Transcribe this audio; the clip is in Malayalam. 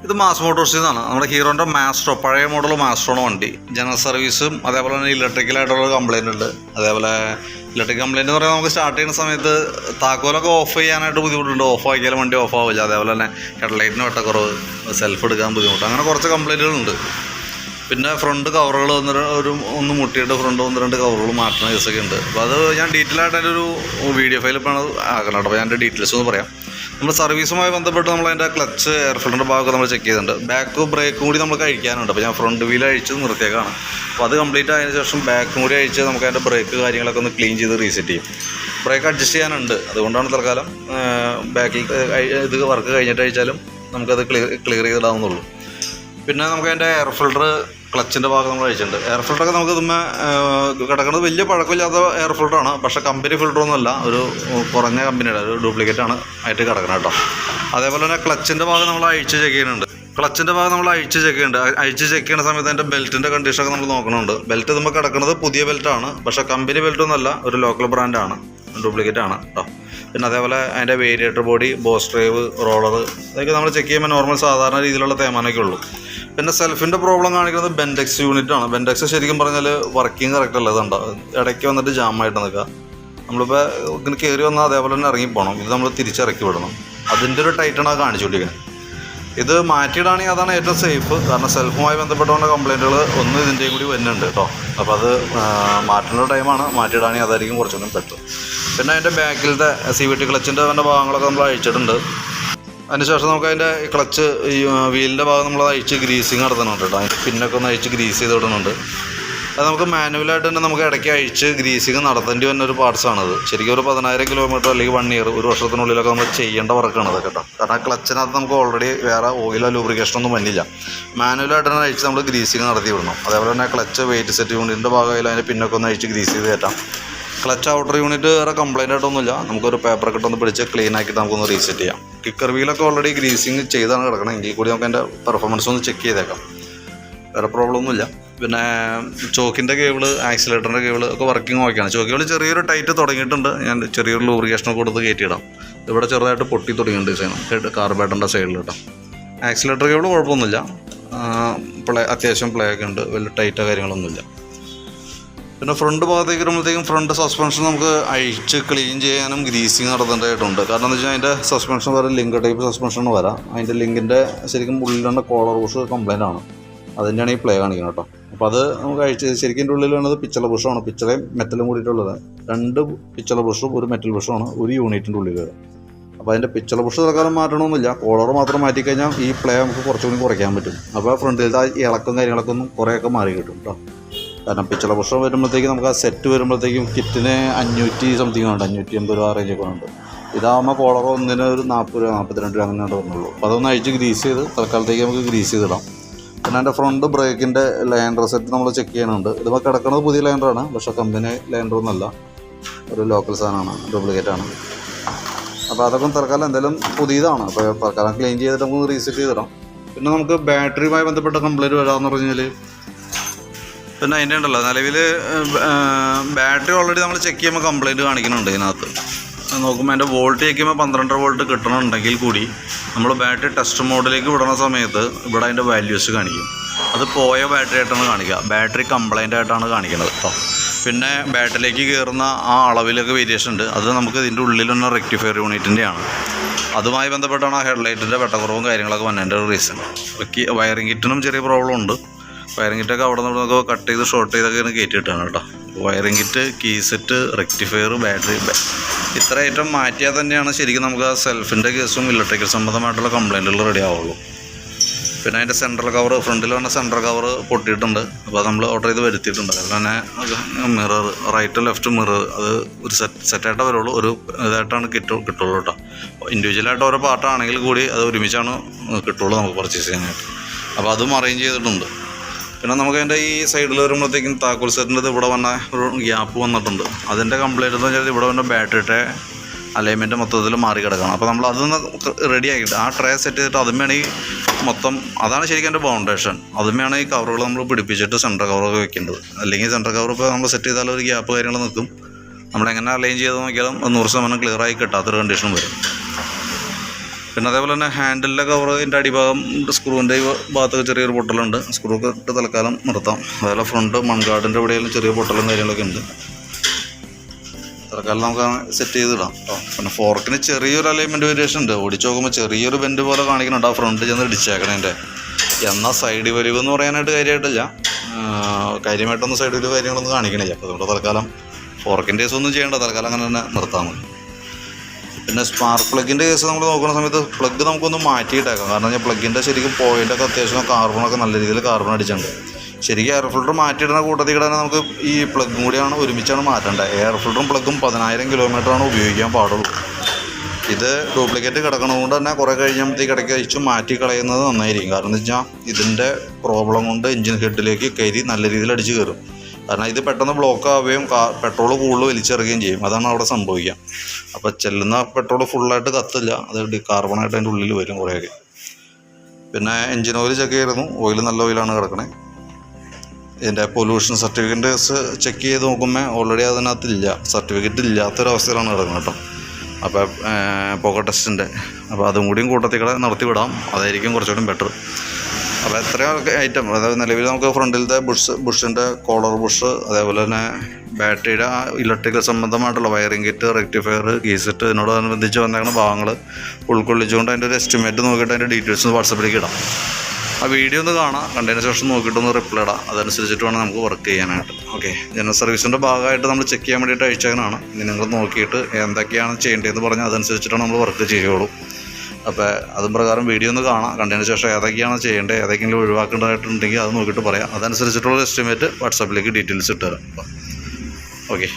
ഇത് മാസ് മോട്ടോഴ്സിൽ നിന്നാണ്. നമ്മുടെ ഹീറോൻ്റെ മാസ്ട്രോ, പഴയ മോഡൽ മാസ്ട്രോണ് വണ്ടി. ജനറൽ സർവീസും അതേപോലെ തന്നെ ഇലക്ട്രിക്കലായിട്ടുള്ള കംപ്ലയിൻ്റ് ഉണ്ട്. അതേപോലെ ഇലക്ട്രിക് കംപ്ലയിൻ്റ് എന്ന് പറയുമ്പോൾ നമുക്ക് സ്റ്റാർട്ട് ചെയ്യുന്ന സമയത്ത് താക്കോലൊക്കെ ഓഫ് ചെയ്യാനായിട്ട് ബുദ്ധിമുട്ടുണ്ട്. ഓഫ് ആക്കിയാലും വണ്ടി ഓഫ് ആവില്ല. അതേപോലെ തന്നെ ഹെഡ്ലൈറ്റിന് വെട്ടക്കുറവ്, സെൽഫ് എടുക്കാൻ ബുദ്ധിമുട്ട്, അങ്ങനെ കുറച്ച് കംപ്ലയിൻറ്റുകളുണ്ട്. പിന്നെ ഫ്രണ്ട് കവറുകൾ ഒന്ന് മുട്ടിയിട്ട് ഫ്രണ്ട് 1-2 കവറുകൾ മാറ്റുന്ന കേസൊക്കെ ഉണ്ട്. അപ്പോൾ അത് ഞാൻ ഡീറ്റെയിൽ ആയിട്ട് അതിൻ്റെ ഒരു വീഡിയോ ഫയൽ ഇപ്പോൾ ആക്കണം കേട്ടോ. അപ്പോൾ ഞാൻ എൻ്റെ ഡീറ്റെയിൽസ് ഒന്ന് പറയാം. നമ്മൾ സർവീസുമായി ബന്ധപ്പെട്ട് നമ്മളതിൻ്റെ ക്ലച്ച്, എയർ ഫിൽറ്ററിൻ്റെ ഭാഗമൊക്കെ നമ്മൾ ചെക്ക് ചെയ്തിട്ടുണ്ട്. ബാക്ക് ബ്രേക്കും കൂടി നമ്മൾ കഴിക്കാനുണ്ട്. അപ്പോൾ ഞാൻ ഫ്രണ്ട് വീൽ അഴിച്ച് നിർത്തിയേക്കാണ്. അപ്പോൾ അത് കംപ്ലീറ്റ് ആയതിനു ശേഷം ബാക്കും കൂടി അഴിച്ച് നമുക്ക് അതിൻ്റെ ബ്രേക്ക് കാര്യങ്ങളൊക്കെ ഒന്ന് ക്ലീൻ ചെയ്ത് റീസെറ്റ് ചെയ്യും. ബ്രേക്ക് അഡ്ജസ്റ്റ് ചെയ്യാനുണ്ട്. അതുകൊണ്ടാണ് തൽക്കാലം ബാക്കിൽ ഇത് വർക്ക് കഴിഞ്ഞിട്ട് അഴിച്ചാലും നമുക്കത് ക്ലിയർ ചെയ്തിടാവുന്നുള്ളൂ. പിന്നെ നമുക്ക് അതിൻ്റെ എയർ ഫിൽറ്റർ, ക്ലച്ചിൻ്റെ ഭാഗം നമ്മൾ അഴിച്ചിട്ടുണ്ട്. എയർ ഫിൽറ്ററൊക്കെ നമുക്ക് ഇതുമ്മേ കിടക്കുന്നത് വലിയ പഴക്കമില്ലാത്ത എയർ ഫിൽറ്ററാണ്. പക്ഷേ കമ്പനി ഫിൽറ്ററൊന്നുമല്ല, ഒരു കുറഞ്ഞ കമ്പനിയുടെ ഒരു ഡ്യൂപ്ലിക്കേറ്റാണ് ആയിട്ട് കിടക്കുന്നത് കേട്ടോ. അതേപോലെ തന്നെ ക്ലച്ചിൻ്റെ ഭാഗം നമ്മൾ അഴിച്ച് ചെക്ക് ചെയ്യുന്നുണ്ട്. അഴിച്ച് ചെക്ക് ചെയ്യുന്ന സമയത്ത് അതിൻ്റെ ബെൽറ്റിൻ്റെ കണ്ടീഷനൊക്കെ നമ്മൾ നോക്കണുണ്ട്. ബെൽറ്റ് ഇതുമ്പോൾ കിടക്കുന്നത് പുതിയ ബെൽറ്റാണ്. പക്ഷേ കമ്പനി ബെൽറ്റൊന്നുമല്ല, ഒരു ലോക്കൽ ബ്രാൻഡാണ്, ഡ്യൂപ്ലിക്കേറ്റാണ് കേട്ടോ. പിന്നെ അതേപോലെ അതിൻ്റെ variator body, boss drive, roller, ഇതൊക്കെ നമ്മൾ ചെക്ക് ചെയ്യുമ്പോൾ നോർമൽ സാധാരണ രീതിയിലുള്ള തേമാനൊക്കെ ഉള്ളൂ. പിന്നെ സെൽഫിൻ്റെ പ്രോബ്ലം കാണിക്കുന്നത് ബെൻഡെക്സ് യൂണിറ്റാണ്. ബെൻഡെക്സ് ശരിക്കും പറഞ്ഞാൽ വർക്കിംഗ് കറക്റ്റ് അല്ല. ഇതുണ്ടോ, ഇടയ്ക്ക് വന്നിട്ട് ജാമായിട്ട് നിൽക്കുക. നമ്മളിപ്പോൾ ഇങ്ങനെ കയറി വന്നാൽ അതേപോലെ തന്നെ ഇറങ്ങിപ്പോകണം. ഇത് നമ്മൾ തിരിച്ചിറക്കി വിടണം. അതിൻ്റെ ഒരു ടൈറ്റാണ് അത് കാണിച്ചുകൊണ്ടിരിക്കുന്നത്. ഇത് മാറ്റിയിടാണെങ്കിൽ അതാണ് ഏറ്റവും സേഫ്. കാരണം സെൽഫുമായി ബന്ധപ്പെട്ടുള്ള കംപ്ലയിൻറ്റുകൾ ഒന്ന് ഇതിൻ്റെയും കൂടി വരുന്നുണ്ട് കേട്ടോ. അപ്പോൾ അത് മാറ്റുന്ന ടൈമാണ്. മാറ്റിയിടാണെങ്കിൽ അതായിരിക്കും കുറച്ചുകൂടി ബെറ്റർ. പിന്നെ അതിൻ്റെ ബാക്കിലത്തെ CVT ക്ലച്ചിൻ്റെ അതിൻ്റെ ഭാഗങ്ങളൊക്കെ നമ്മൾ അഴിച്ചിട്ടുണ്ട്. അതിനുശേഷം നമുക്ക് അതിൻ്റെ ക്ലച്ച്, ഈ വീലിൻ്റെ ഭാഗം നമ്മൾ അഴിച്ച് ഗ്രീസിങ് നടത്തുന്നുണ്ട് കേട്ടോ. അതിൻ്റെ പിന്നൊക്കെ ഒന്ന് അഴിച്ച് ഗ്രീസ് ചെയ്ത് വിടുന്നുണ്ട്. അത് നമുക്ക് മാനുവലായിട്ട് തന്നെ നമുക്ക് ഇടയ്ക്ക് അഴിച്ച് ഗ്രീസിങ് നടത്തേണ്ടി വരുന്ന ഒരു പാർട്സാണത്. ശരിക്കും ഒരു 10,000 കിലോമീറ്റർ അല്ലെങ്കിൽ 1 ഇയർ, ഒരു വർഷത്തിനുള്ളിലൊക്കെ നമ്മൾ ചെയ്യേണ്ട വർക്കാണ് അത് കേട്ടോ. കാരണം ആ ക്ലച്ചിനകത്ത് നമുക്ക് ഓൾറെഡി വേറെ ഓയിലോ ലൂബ്രിക്കേഷനൊന്നും വന്നില്ല. മാനുവലായിട്ട് തന്നെ അഴിച്ച് നമ്മൾ ഗ്രീസിങ് നടത്തി വിടണം. അതേപോലെ തന്നെ ക്ലച്ച് വെയിറ്റ് സെറ്റ് യൂണിറ്റിൻ്റെ ഭാഗമായാലും അതിൻ്റെ പിന്നൊക്കെ ഒന്ന് അഴിച്ച് ഗ്രീസ് ചെയ്ത് കയറ്റാം. ക്ലച്ച് ഔട്ടർ യൂണിറ്റ് വേറെ കംപ്ലയിൻ്റ് ആയിട്ടൊന്നുമില്ല. നമുക്കൊരു പേപ്പറൊക്കെ ഇട്ടൊന്ന് പിടിച്ച് ക്ലീൻ ആക്കിയിട്ട് നമുക്കൊന്ന് റീസെറ്റ് ചെയ്യാം. കിക്കർ വീലൊക്കെ ഓൾറെഡി ഗ്രീസിങ് ചെയ്താണ് കിടക്കണം. എങ്കിൽ കൂടി നമുക്ക് അതിൻ്റെ പെർഫോമൻസ് ഒന്ന് ചെക്ക് ചെയ്തേക്കാം. വേറെ പ്രോബ്ലം ഒന്നുമില്ല. പിന്നെ ചോക്കിൻ്റെ കേബിള്, ആക്സിലേറ്ററിൻ്റെ കേബിള് ഒക്കെ വർക്കിംഗ് ഓക്കെയാണ്. ചോക്കുകൾ ചെറിയൊരു ടൈറ്റ് തുടങ്ങിയിട്ടുണ്ട്. ഞാൻ ചെറിയൊരു ലൂബ്രിക്കേഷനൊക്കെ കൊടുത്ത് കയറ്റിയിടാം. ഇവിടെ ചെറുതായിട്ട് പൊട്ടി തുടങ്ങിയിട്ടുണ്ട് ഡിസൈൻ കാർബേറ്ററിൻ്റെ സൈഡിൽ കേട്ടോ. ആക്സിലേറ്റർ കേബിൾ കുഴപ്പമൊന്നുമില്ല. അത്യാവശ്യം പ്ലേ ഒക്കെ ഉണ്ട്. വലിയ ടൈറ്റോ കാര്യങ്ങളൊന്നുമില്ല. പിന്നെ ഫ്രണ്ട് ഭാഗത്തേക്ക് വരുമ്പോഴത്തേക്കും ഫ്രണ്ട് സസ്പെൻഷൻ നമുക്ക് അഴിച്ച് ക്ലീൻ ചെയ്യാനും ഗ്രീസിങ് നടത്തേണ്ടതായിട്ടുണ്ട്. കാരണം എന്താ വെച്ചാൽ അതിൻ്റെ സസ്പെൻഷൻ വേറെ ലിങ്ക് ടൈപ്പ് സസ്പെൻഷൻ വരാം. അതിൻ്റെ ലിങ്കിൻ്റെ ശരിക്കും ഉള്ളിലുള്ള കോളർ ബുഷ് കംപ്ലൈൻ്റ് ആണ്. അതിൻ്റെയാണ് ഈ പ്ലേ കാണിക്കുന്നത് കേട്ടോ. അപ്പോൾ അത് നമുക്ക് അഴിച്ച് ശരിക്കും എൻ്റെ ഉള്ളിൽ വേണ്ടത് പിച്ചള ബുഷാണ്. പിച്ചളയും മെറ്റലും കൂടിയിട്ടുള്ളത്. 2 പിച്ചള ബുഷും ഒരു മെറ്റൽ ബുഷുമാണ് ഒരു യൂണിറ്റിൻ്റെ ഉള്ളിൽ വരും. അപ്പോൾ അതിൻ്റെ പിച്ചള ബുഷ് തൽക്കാലം മാറ്റണമെന്നില്ല. കോളർ മാത്രം മാറ്റിക്കഴിഞ്ഞാൽ ഈ പ്ലേ നമുക്ക് കുറച്ചുകൂടി കുറയ്ക്കാൻ പറ്റും. അപ്പോൾ ഫ്രണ്ടിലത്തെ ഇളക്കം കാര്യങ്ങളൊക്കെ ഒന്നും കുറേയൊക്കെ മാറി കിട്ടും കേട്ടോ. കാരണം പിച്ചള ബുഷ് വരുമ്പോഴത്തേക്കും നമുക്ക് ആ സെറ്റ് വരുമ്പോഴത്തേക്കും കിറ്റിന് 500 സംതിങ് ഉണ്ട്, 580 രൂപ റേഞ്ചൊക്കെ ഉണ്ട്. ഇതാകുമ്പോൾ കോളർ ഒന്നിന് ഒരു 40 രൂപ 42 രൂപ അങ്ങനെ വരുന്നുള്ളൂ. അപ്പോൾ അതൊന്ന് അഴിച്ച് ഗ്രീസ് ചെയ്ത് തൽക്കാലത്തേക്ക് നമുക്ക് ഗ്രീസ് ചെയ്തിടാം. പിന്നെ അതിൻ്റെ ഫ്രണ്ട് ബ്രേക്കിൻ്റെ ലൈൻഡർ സെറ്റ് നമ്മൾ ചെക്ക് ചെയ്യാനുണ്ട്. ഇതിപ്പോൾ കിടക്കുന്നത് പുതിയ ലൈൻഡറാണ്. പക്ഷേ കമ്പനി ലൈൻഡറൊന്നുമല്ല, ഒരു ലോക്കൽ സാധനമാണ്, ഡ്യൂപ്ലിക്കേറ്റാണ്. അപ്പോൾ അതൊക്കെ തൽക്കാലം എന്തായാലും പുതിയതാണ്. അപ്പോൾ തൽക്കാലം ക്ലീൻ ചെയ്തിട്ട് നമുക്ക് റീസെറ്റ് ചെയ്തിടാം. പിന്നെ നമുക്ക് ബാറ്ററിയുമായി ബന്ധപ്പെട്ട കംപ്ലയിൻറ്റ് വരാമെന്ന് പറഞ്ഞു കഴിഞ്ഞാൽ പിന്നെ അതിൻ്റെ ഉണ്ടല്ലോ, നിലവിൽ ബാറ്ററി ഓൾറെഡി നമ്മൾ ചെക്ക് ചെയ്യുമ്പോൾ കംപ്ലയിൻറ്റ് കാണിക്കുന്നുണ്ട്. ഇതിനകത്ത് നോക്കുമ്പോൾ അതിൻ്റെ വോൾട്ട് ചെക്ക് ചെയ്യുമ്പോൾ 12 വോൾട്ട് കിട്ടണമെന്നുണ്ടെങ്കിൽ കൂടി നമ്മൾ ബാറ്ററി ടെസ്റ്റ് മോഡിലേക്ക് വിടുന്ന സമയത്ത് ഇവിടെ അതിൻ്റെ വാല്യൂസ് കാണിക്കും. അത് പോയ ബാറ്ററി ആയിട്ടാണ് കാണിക്കുക, ബാറ്ററി കംപ്ലയിൻ്റ് ആയിട്ടാണ് കാണിക്കുന്നത് കേട്ടോ. പിന്നെ ബാറ്ററിയിലേക്ക് കയറുന്ന ആ അളവിലൊക്കെ വേരിയേഷൻ ഉണ്ട്. അത് നമുക്ക് ഇതിൻ്റെ ഉള്ളിലുള്ള റെക്ടിഫയർ യൂണിറ്റിൻ്റെയാണ്. അതുമായി ബന്ധപ്പെട്ടാണ് ആ ഹെഡ്ലൈറ്റിൻ്റെ വെട്ടക്കുറവും കാര്യങ്ങളൊക്കെ വന്നതിൻ്റെ ഒരു റീസൺ. വയറിംഗ് കിറ്റിനും ചെറിയ പ്രോബ്ലം ഉണ്ട്. വയറിംഗ് കിറ്റൊക്കെ അവിടെ നിന്നൊക്കെ കട്ട് ചെയ്ത് ഷോർട്ട് ചെയ്തൊക്കെയാണ് കയറ്റിയിട്ടാണ് കേട്ടോ. Wiring kit, key set, rectifier, battery, ഇത്ര ഐറ്റം മാറ്റിയാൽ തന്നെയാണ് ശരിക്കും നമുക്ക് ആ സെൽഫിൻ്റെ കേസും ഇലക്ട്രിക്കൽ സംബന്ധമായിട്ടുള്ള കംപ്ലയിൻറ്റുകൾ റെഡി ആവുള്ളൂ. പിന്നെ അതിൻ്റെ സെൻട്രൽ കവർ, ഫ്രണ്ടിൽ വന്ന സെൻട്രൽ കവർ പൊട്ടിയിട്ടുണ്ട്. അപ്പോൾ നമ്മൾ ഓർഡർ ചെയ്ത് വരുത്തിയിട്ടുണ്ട്. അതുപോലെ തന്നെ മിറർ, റൈറ്റ് ലെഫ്റ്റ് മിറർ, അത് ഒരു സെറ്റായിട്ടേ വരുള്ളൂ, ഒരു ഇതായിട്ടാണ് കിട്ടുള്ളൂ കേട്ടോ. ഇൻഡിവിജ്വലായിട്ട് ഓരോ പാർട്ടാണെങ്കിൽ കൂടി അത് ഒരുമിച്ചാണ് കിട്ടുള്ളൂ നമുക്ക് പർച്ചേസ് ചെയ്യാനായിട്ട്. അപ്പോൾ അതും അറേഞ്ച് ചെയ്തിട്ടുണ്ട്. പിന്നെ നമുക്ക് അതിൻ്റെ ഈ സൈഡിൽ വരുമ്പോഴത്തേക്കും താക്കോൽ സെറ്റിൻ്റെ ഇവിടെ വന്ന ഒരു ഗ്യാപ്പ് വന്നിട്ടുണ്ട്. അതിൻ്റെ കംപ്ലയിൻ്റ് എന്ന് വെച്ചാൽ ഇവിടെ വന്ന ബാറ്ററിയുടെ അലൈൻമെൻറ്റ് മൊത്തത്തിൽ മാറി കിടക്കണം. അപ്പോൾ നമ്മൾ അതൊന്ന് റെഡി ആക്കിയിട്ട് ആ ട്രേ സെറ്റ് ചെയ്തിട്ട് അതുമ്മയാണ് ഈ മൊത്തം, അതാണ് ശരിക്കും എൻ്റെ ഫൗണ്ടേഷൻ. അതുമ്മയാണ് ഈ കവറുകൾ നമ്മൾ പിടിപ്പിച്ചിട്ട് സെൻറ്റർ കവറൊക്കെ വെക്കേണ്ടത്. അല്ലെങ്കിൽ സെൻറ്റർ കവർ ഇപ്പോൾ നമ്മൾ സെറ്റ് ചെയ്താൽ ഒരു ഗ്യാപ്പ് കാര്യങ്ങൾ നിൽക്കും. നമ്മളെങ്ങനെ അലൈൻ ചെയ്ത് നോക്കിയാലും 100% ക്ലിയറായി കിട്ടാത്തൊരു കണ്ടീഷനും വരും. പിന്നെ അതേപോലെ തന്നെ ഹാൻഡിലിൻ്റെ കവറിൻ്റെ അടിഭാഗം സ്ക്രൂവിൻ്റെ ഈ ഭാഗത്തൊക്കെ ചെറിയൊരു പൊട്ടലുണ്ട്. സ്ക്രൂ ഒക്കെ ഇട്ട് തൽക്കാലം നിർത്താം. അതേപോലെ ഫ്രണ്ട് മൺഗാർഡിൻ്റെ ഇവിടെയെല്ലാം ചെറിയ പൊട്ടലും കാര്യങ്ങളൊക്കെ ഉണ്ട്. തൽക്കാലം നമുക്ക് സെറ്റ് ചെയ്തിടാം കേട്ടോ. പിന്നെ ഫോർക്കിന് ചെറിയൊരു അലൈൻമെൻറ്റ് വേരിയേഷൻ ഉണ്ട്. ഓടിച്ച് നോക്കുമ്പോൾ ചെറിയൊരു ബെൻഡ് പോലെ കാണിക്കുന്നുണ്ട്. ആ ഫ്രണ്ട് ചെന്ന് ഇടിച്ചേക്കണേൻ്റെ. എന്നാൽ സൈഡ് വലിവ് എന്ന് പറയാനായിട്ട് കാര്യമായിട്ടില്ല. കാര്യമായിട്ടൊന്നും സൈഡ് വലിവ് കാര്യങ്ങളൊന്നും കാണിക്കണില്ല. അപ്പോൾ അതുകൊണ്ട് തൽക്കാലം ഫോർക്കിൻ്റെ കേസ് ഒന്നും ചെയ്യേണ്ട. തൽക്കാലം അങ്ങനെ തന്നെ നിർത്താൻ മതി. പിന്നെ സ്പാർക്ക് പ്ലഗിൻ്റെ കേസ് നമ്മൾ നോക്കുന്ന സമയത്ത് പ്ലഗ് നമുക്കൊന്ന് മാറ്റിയിട്ടേക്കാം. കാരണം വെച്ചാൽ പ്ലഗിൻ്റെ ശരിക്കും പോയിൻ്റൊക്കെ അത്യാവശ്യം കാർബണൊക്കെ നല്ല രീതിയിൽ കാർബൺ അടിച്ചിട്ടുണ്ട്. ശരിക്കും എയർ ഫിൽറ്റർ മാറ്റിയിടുന്ന കൂട്ടത്തിൽ കൂടെ തന്നെ നമുക്ക് ഈ പ്ലഗും കൂടിയാണ് ഒരുമിച്ചാണ് മാറ്റേണ്ടത്. എയർ ഫിൽറ്ററും പ്ലഗും 10,000 കിലോമീറ്ററാണ് ഉപയോഗിക്കാൻ പാടുള്ളൂ. ഇത് ഡ്യൂപ്ലിക്കേറ്റ് കിടക്കണതുകൊണ്ട് തന്നെ കുറേ കഴിയുമ്പോഴത്തേക്ക് ഇടയ്ക്ക് അയച്ചു മാറ്റി കളയുന്നത് നന്നായിരിക്കും. കാരണം എന്ന് വെച്ചാൽ ഇതിൻ്റെ പ്രോബ്ലം കൊണ്ട് എഞ്ചിൻ ഹെഡിലേക്ക് കരി നല്ല രീതിയിൽ അടിച്ച് കയറും. കാരണം ഇത് പെട്ടെന്ന് ബ്ലോക്ക് ആവുകയും പെട്രോൾ കൂടുതൽ വലിച്ചെറിയുകയും ചെയ്യും. അതാണ് അവിടെ സംഭവിക്കുക. അപ്പോൾ ചെല്ലുന്ന പെട്രോൾ ഫുള്ളായിട്ട് കത്തില്ല, അത് കാർബണായിട്ട് അതിൻ്റെ ഉള്ളിൽ വരും കുറേയൊക്കെ. പിന്നെ എഞ്ചിൻ ഓയിൽ ചെക്ക് ചെയ്തിരുന്നു. ഓയിൽ നല്ല ഓയിലാണ് കിടക്കണേ. ഇതിൻ്റെ പൊല്യൂഷൻ സർട്ടിഫിക്കറ്റ് ചെക്ക് ചെയ്ത് നോക്കുമ്പോൾ ഓൾറെഡി അതിനകത്തില്ല, സർട്ടിഫിക്കറ്റ് ഇല്ലാത്തൊരവസ്ഥയിലാണ് കിടക്കുന്നത് കേട്ടോ. അപ്പോൾ പുക ടെസ്റ്റിൻ്റെ അപ്പോൾ അതും കൂടിയും കൂട്ടത്തിൽ കൂടെ നടത്തി വിടാം. അതായിരിക്കും കുറച്ചുകൂടി ബെറ്റർ. അപ്പോൾ എത്രയൊക്കെ ഐറ്റം, അതായത് നിലവിൽ നമുക്ക് ഫ്രണ്ടിലത്തെ ബുഷിൻ്റെ കോളർ ബുഷ്, അതേപോലെ തന്നെ ബാറ്ററിയുടെ ഇലക്ട്രിക്കൽ സംബന്ധമായിട്ടുള്ള വയറിംഗ് കിറ്റ്, റെക്ടിഫയർ, ഗീസെറ്റ്, ഇതിനോടനുബന്ധിച്ച് വന്നേക്കുന്ന ഭാഗങ്ങൾ ഉൾക്കൊള്ളിച്ചുകൊണ്ട് അതിൻ്റെ ഒരു എസ്റ്റിമേറ്റ് നോക്കിയിട്ട് അതിൻ്റെ ഡീറ്റെയിൽസ് വാട്സപ്പിലേക്ക് ഇടാം. ആ വീഡിയോ ഒന്ന് കാണാം, കണ്ടതിന് ശേഷം നോക്കിയിട്ടൊന്ന് റിപ്ലൈ ഇടാം. അതനുസരിച്ചിട്ട് വേണം നമുക്ക് വർക്ക് ചെയ്യാനായിട്ട്. ഓക്കെ, ജനറൽ സർവീസിൻ്റെ ഭാഗമായിട്ട് നമ്മൾ ചെക്ക് ചെയ്യാൻ വേണ്ടിയിട്ട് അയച്ചതിനാണ്. ഇനി നിങ്ങൾ നോക്കിയിട്ട് എന്തൊക്കെയാണ് ചെയ്യേണ്ടതെന്ന് പറഞ്ഞാൽ അതനുസരിച്ചിട്ടാണ് നമ്മൾ വർക്ക് ചെയ്യുള്ളൂ. അപ്പോൾ അതും പ്രകാരം വീഡിയോ ഒന്ന് കാണാം, കണ്ടതിന് ശേഷം ഏതൊക്കെയാണ് ചെയ്യേണ്ടത്, ഏതെങ്കിലും ഒഴിവാക്കേണ്ടതായിട്ടുണ്ടെങ്കിൽ അത് നോക്കിയിട്ട് പറയാം. അതനുസരിച്ചിട്ടുള്ള എസ്റ്റിമേറ്റ് വാട്സാപ്പിലേക്ക് ഡീറ്റെയിൽസ് ഇട്ട് തരാം. ഓക്കെ.